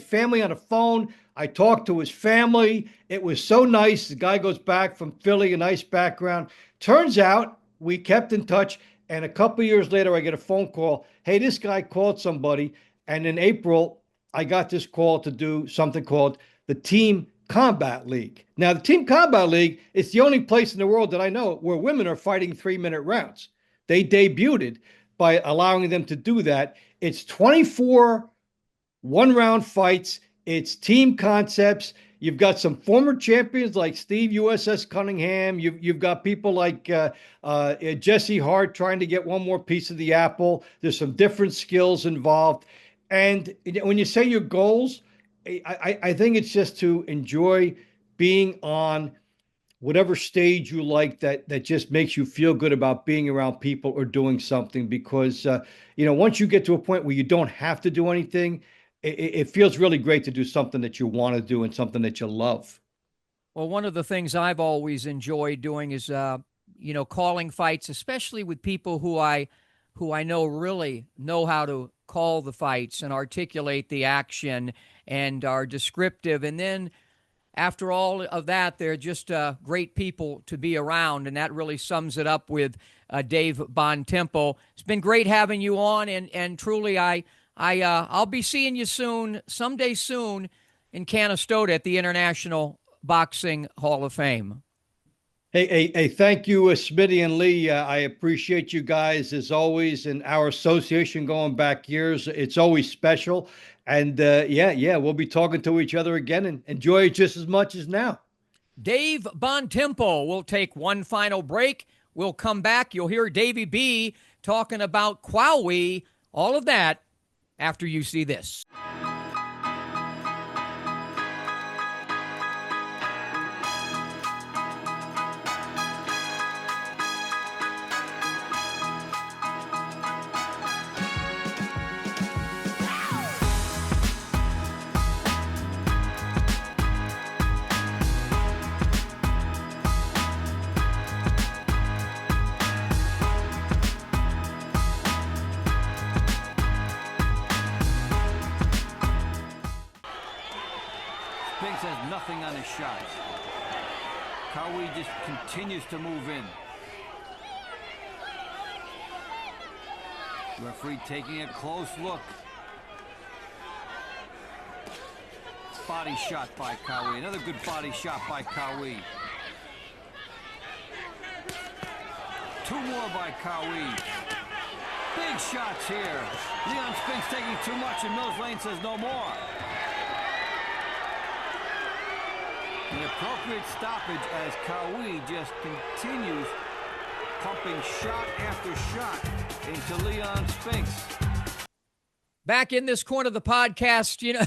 family on the phone. I talked to his family. It was so nice. The guy goes back from Philly, a nice background. Turns out we kept in touch, and a couple of years later, I get a phone call. Hey, this guy called somebody, and in April, I got this call to do something called the Team Combat League. Now, the Team Combat League is the only place in the world that I know where women are fighting 3-minute rounds. They debuted it by allowing them to do that. It's 24 one-round fights. It's team concepts. You've got some former champions like Steve USS Cunningham. You've got people like Jesse Hart trying to get one more piece of the apple. There's some different skills involved. And when you say your goals, I think it's just to enjoy being on whatever stage you like that just makes you feel good about being around people or doing something, because once you get to a point where you don't have to do anything, it feels really great to do something that you want to do and something that you love. Well, one of the things I've always enjoyed doing is calling fights, especially with people who I know really know how to call the fights and articulate the action and are descriptive. And then after all of that, they're just great people to be around, and that really sums it up with Dave Bontempo. It's been great having you on, and truly, I'll be seeing you someday soon, in Canastota at the International Boxing Hall of Fame. Hey, thank you, Smitty and Lee. I appreciate you guys as always, and our association going back years. It's always special. And we'll be talking to each other again, and enjoy it just as much as now. Dave Bontempo. We'll take one final break. We'll come back. You'll hear Davey B talking about Qawi, all of that after you see this. Has nothing on his shot. Qawi just continues to move in. Referee taking a close look. Body shot by Qawi. Another good body shot by Qawi. Two more by Qawi. Big shots here. Leon Spinks taking too much, and Mills Lane says no more. An appropriate stoppage as Qawi just continues pumping shot after shot into Leon Spinks. Back in this corner of the podcast,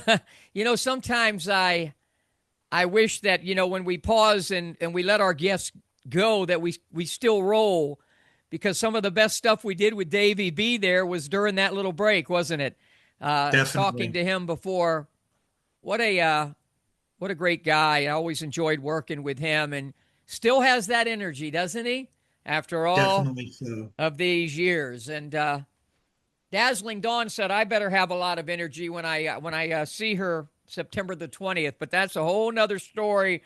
sometimes I wish that, when we pause and we let our guests go, that we still roll, because some of the best stuff we did with Davey B there was during that little break, wasn't it? Definitely. Talking to him before. What a great guy. I always enjoyed working with him, and still has that energy, doesn't he? after all Definitely so. of these years. And Dazzling Dawn said, I better have a lot of energy when I see her September the 20th. But that's a whole nother story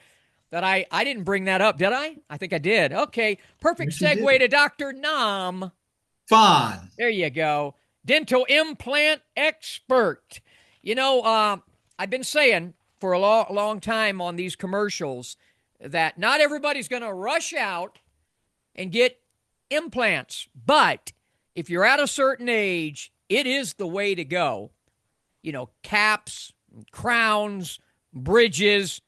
that I didn't bring that up, did I? I think I did. Okay, perfect Yes, you segue did. to Dr. Nam. Fawn. There you go. Dental implant expert. I've been saying for a long time on these commercials that not everybody's going to rush out and get implants. But if you're at a certain age, it is the way to go. Caps, crowns, bridges,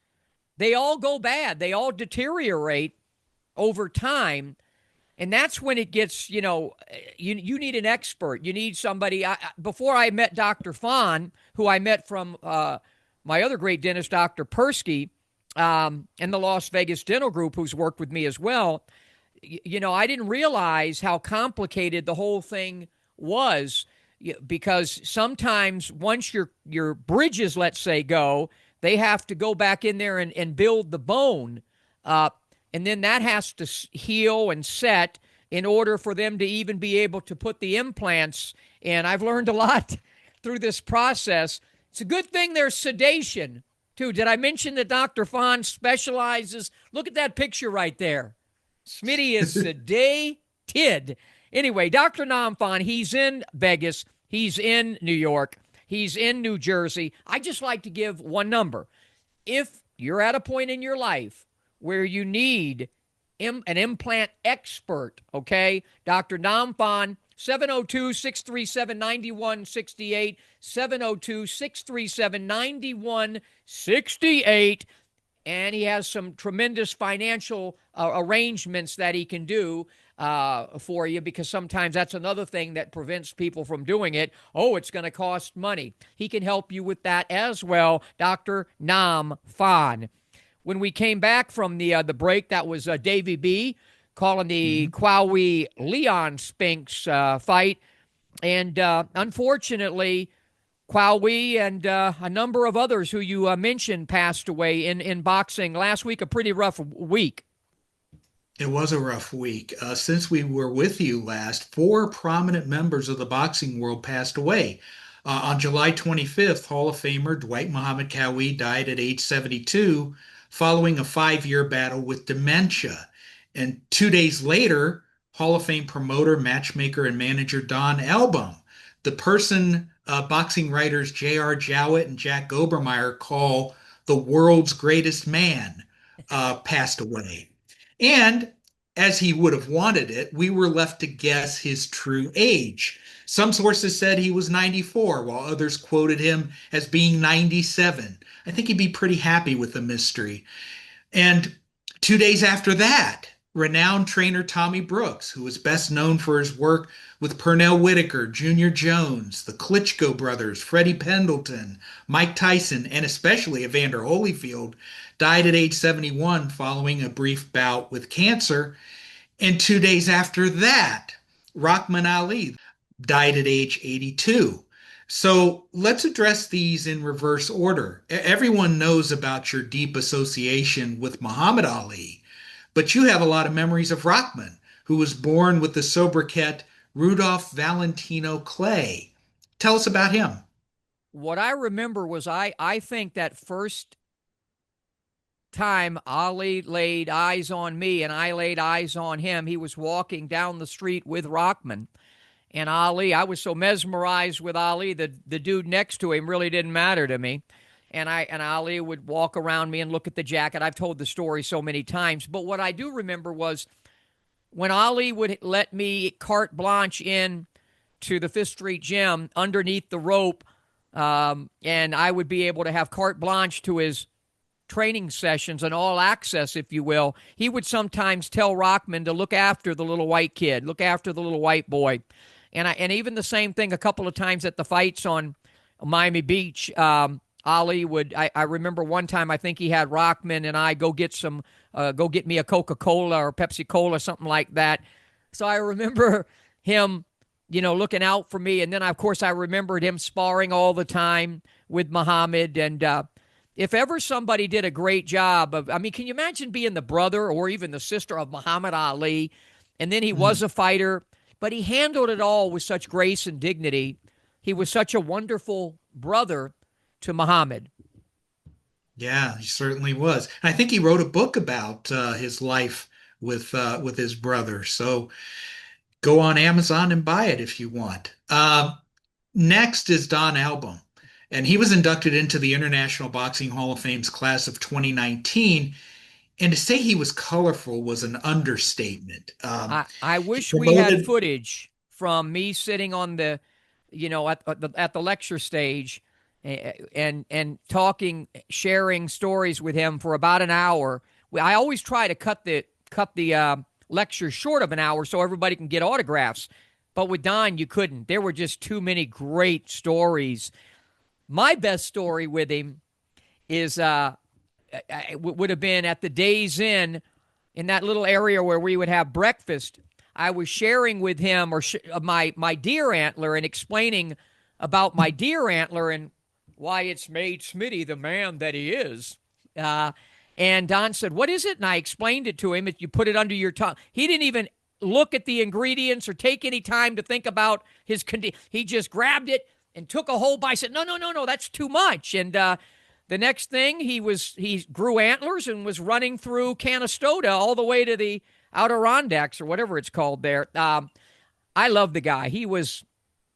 they all go bad. They all deteriorate over time. And that's when it gets, you need an expert. You need somebody. Before I met Dr. Fahn, who I met from my other great dentist, Dr. Persky, and the Las Vegas Dental Group, who's worked with me as well, I didn't realize how complicated the whole thing was, because sometimes once your bridges, let's say, go, they have to go back in there and build the bone. And then that has to heal and set in order for them to even be able to put the implants in. I've learned a lot through this process. It's a good thing there's sedation, too. Did I mention that Dr. Fahn specializes? Look at that picture right there. Smitty is sedated. Anyway, Dr. Nam Fahn, he's in Vegas. He's in New York. He's in New Jersey. I just like to give one number. If you're at a point in your life where you need an implant expert, okay? Dr. Nam Fahn, 702-637-9168, 702-637-9168, and he has some tremendous financial arrangements that he can do for you, because sometimes that's another thing that prevents people from doing it. Oh, it's going to cost money. He can help you with that as well, Dr. Nam Fahn. When we came back from the break, that was Davey B calling the Qawi Leon Spinks fight. And unfortunately, Qawi and a number of others who you mentioned passed away in boxing last week. A pretty rough week. It was a rough week. Since we were with you last, 4 prominent members of the boxing world passed away. On July 25th, Hall of Famer Dwight Muhammad Qawi died at age 72 following a 5-year battle with dementia. And 2 days later, Hall of Fame promoter, matchmaker, and manager Don Elbaum, the person boxing writers J.R. Jowett and Jack Obermeyer call the world's greatest man, passed away. And as he would have wanted it, we were left to guess his true age. Some sources said he was 94, while others quoted him as being 97. I think he'd be pretty happy with the mystery. And 2 days after that, renowned trainer Tommy Brooks, who was best known for his work with Pernell Whitaker, Junior Jones, the Klitschko brothers, Freddie Pendleton, Mike Tyson, and especially Evander Holyfield, died at age 71 following a brief bout with cancer. And 2 days after that, Rahman Ali died at age 82. So let's address these in reverse order. Everyone knows about your deep association with Muhammad Ali, but you have a lot of memories of Rahman, who was born with the sobriquet Rudolph Valentino Clay. Tell us about him. What I remember was I think that first time Ali laid eyes on me and I laid eyes on him, he was walking down the street with Rahman. And Ali, I was so mesmerized with Ali, the dude next to him really didn't matter to me. And Ali would walk around me and look at the jacket. I've told the story so many times. But what I do remember was when Ali would let me carte blanche in to the Fifth Street Gym underneath the rope, and I would be able to have carte blanche to his training sessions and all access, if you will, he would sometimes tell Rahman to look after the little white kid, look after the little white boy. And even the same thing a couple of times at the fights on Miami Beach, Ali would, I remember one time, I think he had Rahman and I go get me a Coca-Cola or Pepsi-Cola, something like that. So I remember him, looking out for me. And then, of course, I remembered him sparring all the time with Muhammad. And if ever somebody did a great job can you imagine being the brother or even the sister of Muhammad Ali? and then he was a fighter, but he handled it all with such grace and dignity. He was such a wonderful brother to Muhammad. Yeah, he certainly was. And I think he wrote a book about his life with his brother. So go on Amazon and buy it if you want. Next is Don Elbaum, and he was inducted into the International Boxing Hall of Fame's class of 2019. And to say he was colorful was an understatement. I wish we had Promoted, footage from me sitting on the, at the lecture stage, and talking, sharing stories with him for about an hour. I always try to cut the lecture short of an hour so everybody can get autographs. But with Don, you couldn't. There were just too many great stories. My best story with him is would have been at the DAZN in that little area where we would have breakfast. I was sharing with him my deer antler and explaining about my deer antler and why it's made Smitty the man that he is. And Don said, "What is it?" And I explained it to him. If you put it under your tongue. He didn't even look at the ingredients or take any time to think about his condition. He just grabbed it and took a whole bite. I said, no, that's too much. And the next thing, he grew antlers and was running through Canastota all the way to the Adirondacks or whatever it's called there. I love the guy. He was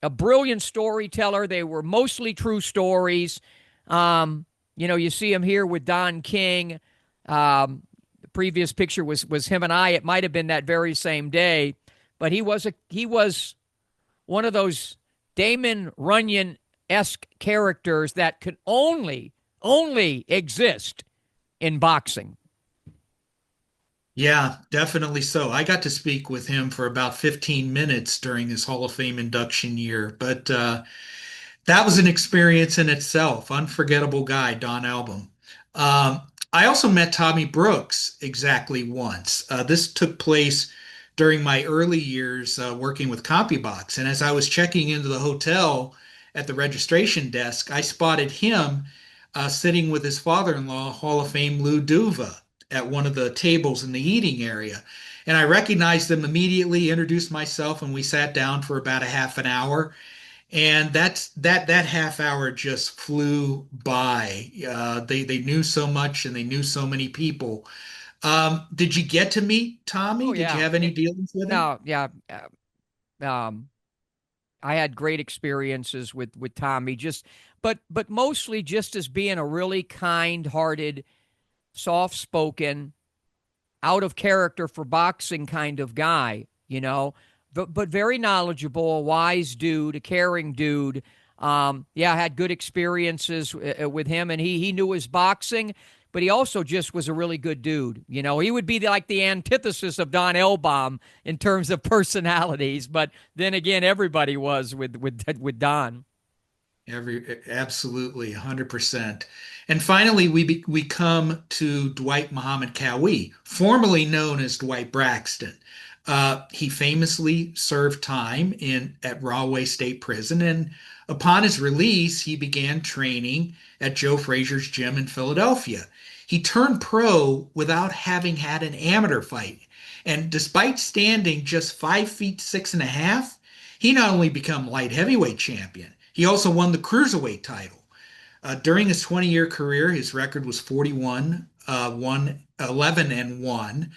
a brilliant storyteller. They were mostly true stories. You see him here with Don King. The previous picture was him and I. It might have been that very same day, but he was one of those Damon Runyon-esque characters that could only exist in boxing. Yeah, definitely so. I got to speak with him for about 15 minutes during his Hall of Fame induction year, but that was an experience in itself. Unforgettable guy, Don Elbaum. I also met Tommy Brooks exactly once. This took place during my early years working with CompuBox, and as I was checking into the hotel at the registration desk, I spotted him sitting with his father-in-law, Hall of Fame Lou Duva, at one of the tables in the eating area. And I recognized him immediately, introduced myself, and we sat down for about a half an hour. And that half hour just flew by. They knew so much and they knew so many people. Did you get to meet Tommy? Oh, yeah. Did you have any dealings with him? No, yeah. I had great experiences with Tommy, but mostly just as being a really kind-hearted, soft-spoken, out of character for boxing kind of guy, but very knowledgeable, a wise dude, a caring dude. I had good experiences with him, and he knew his boxing, but he also just was a really good dude. He would be like the antithesis of Don Elbaum in terms of personalities, but then again, everybody was with Don. Absolutely, 100%. And finally, we come to Dwight Muhammad Qawi, formerly known as Dwight Braxton. He famously served time at Rahway State Prison, and upon his release, he began training at Joe Frazier's gym in Philadelphia. He turned pro without having had an amateur fight, and despite standing just 5'6.5", he not only became light heavyweight champion, he also won the cruiserweight title. During his 20-year career, his record was 11 and 1.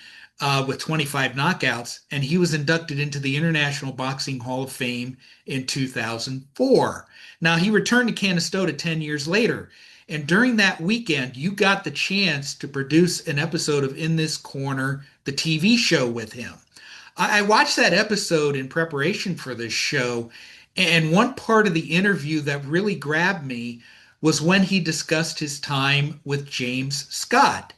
With 25 knockouts, and he was inducted into the International Boxing Hall of Fame in 2004. Now, he returned to Canastota 10 years later, and during that weekend, you got the chance to produce an episode of In This Corner, the TV show with him. I watched that episode in preparation for this show, and one part of the interview that really grabbed me was when he discussed his time with James Scott.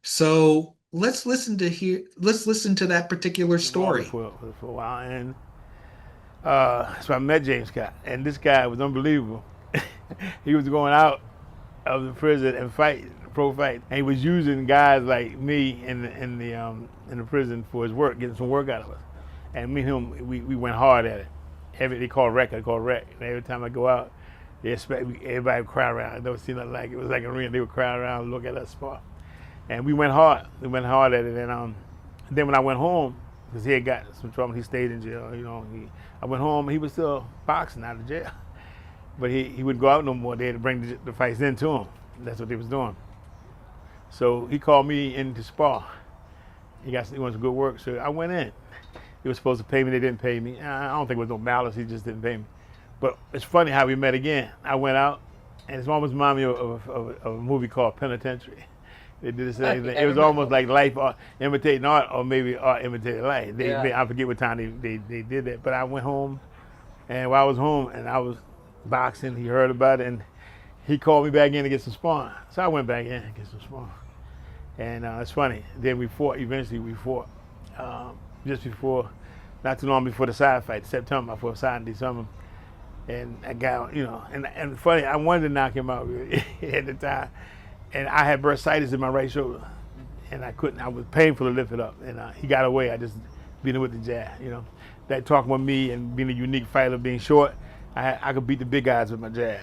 So let's listen to that particular story. For a while, and so I met James Scott, and this guy was unbelievable. He was going out of the prison and pro fight, and he was using guys like me in the prison for his work, getting some work out of us. And me and him, we went hard at it. They call rec. And every time I go out, they expect everybody would crowd around. It don't seem like it was like a ring. They would crowd around and look at us spar. And we went hard. We went hard at it. And then when I went home, because he had got some trouble. He stayed in jail. I went home. He was still boxing out of jail, but he wouldn't go out no more. They had to bring the fights into him. That's what they was doing. So he called me in to spar. He wanted some good work, so I went in. He was supposed to pay me. They didn't pay me. I don't think it was no malice. He just didn't pay me. But it's funny how we met again. I went out, and it's almost reminded me of a movie called Penitentiary. They did the same thing. It was almost like life imitating art, or maybe art imitating life. I forget what time they did that. But I went home, and while I was home, and I was boxing, he heard about it, and he called me back in to get some sparring. So I went back in to get some sparring. And it's funny. Then we fought. Eventually, we fought just before, not too long before the side fight, September. I fought side in December. And I got, and funny, I wanted to knock him out really at the time. And I had bursitis in my right shoulder. And I couldn't. I was painful to lift it up. And he got away. I just beat him with the jab, That talking with me and being a unique fighter, being short, I could beat the big guys with my jab.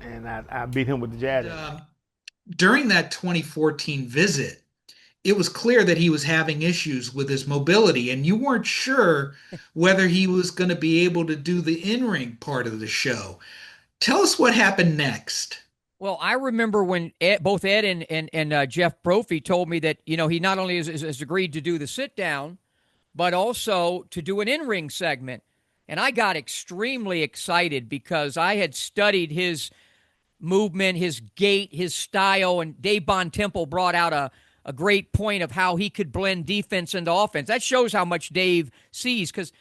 And I beat him with the jab. During that 2014 visit, it was clear that he was having issues with his mobility, and you weren't sure whether he was going to be able to do the in-ring part of the show. Tell us what happened next. Well, I remember when both Ed and Jeff Brophy told me that, he not only has agreed to do the sit-down, but also to do an in-ring segment. And I got extremely excited because I had studied his movement, his gait, his style, and Dave Bontempo brought out a great point of how he could blend defense into offense. That shows how much Dave sees, because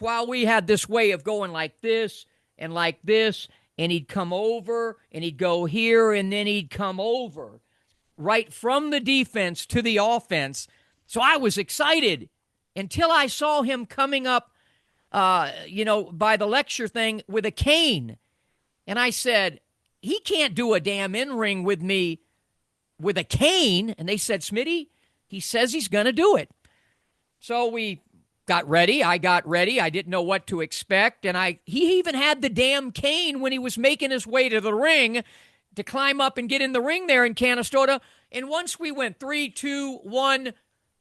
Qawi had this way of going like this, and he'd come over, and he'd go here, and then he'd come over, right from the defense to the offense. So I was excited until I saw him coming up, by the lecture thing with a cane. And I said, he can't do a damn in-ring with me with a cane. And they said, Smitty, he says he's going to do it. So we got ready. I got ready. I didn't know what to expect. And he even had the damn cane when he was making his way to the ring to climb up and get in the ring there in Canastota. And once we went 3, 2, 1,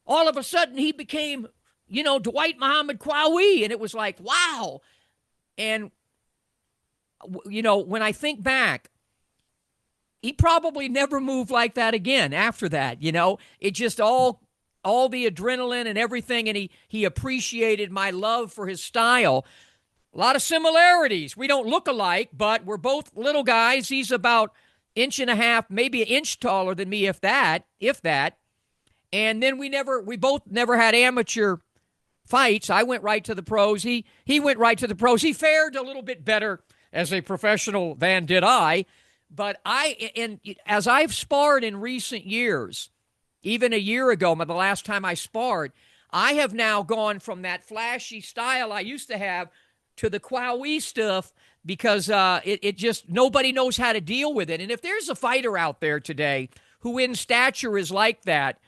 all of a sudden he became, Dwight Muhammad Qawi. And it was like, wow. And, when I think back, he probably never moved like that again after that. It just all the adrenaline and everything. And he appreciated my love for his style. A lot of similarities. We don't look alike, but we're both little guys. He's about 1.5 inches, maybe an inch taller than me, if that. And then we both never had amateur fights. I went right to the pros. He went right to the pros. He fared a little bit better as a professional than did I. But as I've sparred in recent years, even a year ago, the last time I sparred, I have now gone from that flashy style I used to have to the Qawi stuff because it just, nobody knows how to deal with it. And if there's a fighter out there today who in stature is like that,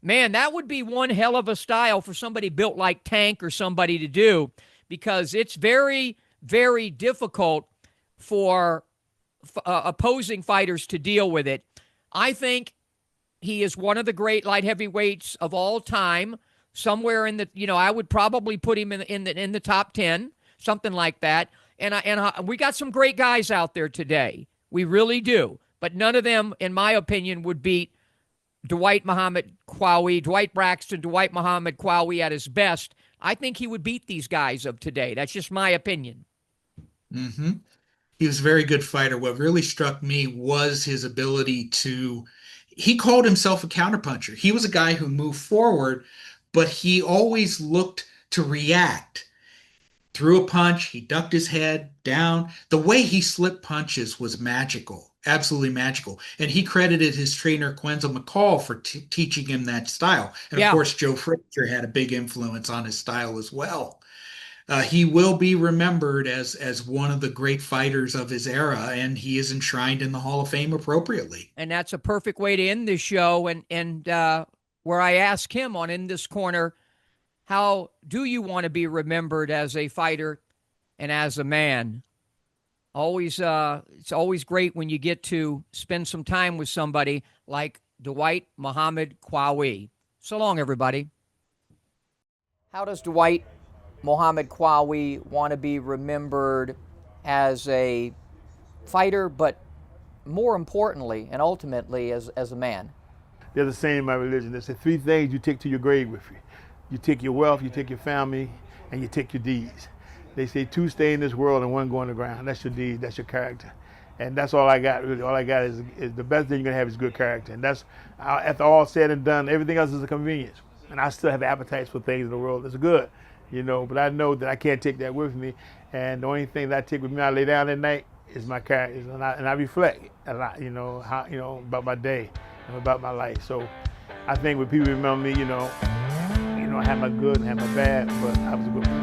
man, that would be one hell of a style for somebody built like Tank or somebody to do, because it's very, very difficult for opposing fighters to deal with it. I think he is one of the great light heavyweights of all time. Somewhere in the, I would probably put him in the top 10, something like that. And we got some great guys out there today. We really do. But none of them, in my opinion, would beat Dwight Muhammad Qawi, Dwight Braxton, Dwight Muhammad Qawi at his best. I think he would beat these guys of today. That's just my opinion. Mm-hmm. He was a very good fighter. What really struck me was his ability he called himself a counterpuncher. He was a guy who moved forward, but he always looked to react. Threw a punch, he ducked his head down. The way he slipped punches was magical, absolutely magical. And he credited his trainer, Quenzel McCall, for teaching him that style. And of course, Joe Frazier had a big influence on his style as well. He will be remembered as one of the great fighters of his era, and he is enshrined in the Hall of Fame appropriately. And that's a perfect way to end this show. And where I ask him on In This Corner, how do you want to be remembered as a fighter and as a man? It's always great when you get to spend some time with somebody like Dwight Muhammad Qawi. So long, everybody. How does Dwight Muhammad Qawi want to be remembered as a fighter, but more importantly and ultimately as a man? There's a saying in my religion that says 3 things you take to your grave with you. You take your wealth, you take your family, and you take your deeds. They say 2 stay in this world and 1 go on the ground. That's your deed, that's your character. And that's all I got, really. All I got is the best thing you're gonna have is good character. And that's, after all said and done, everything else is a convenience. And I still have appetites for things in the world that's good, you know, but I know that I can't take that with me. And the only thing that I take with me when I lay down at night is my character. And I reflect a lot, you know, how, you know, about my day and about my life. So I think when people remember me, you know, I had my good and had my bad, but I was a good person.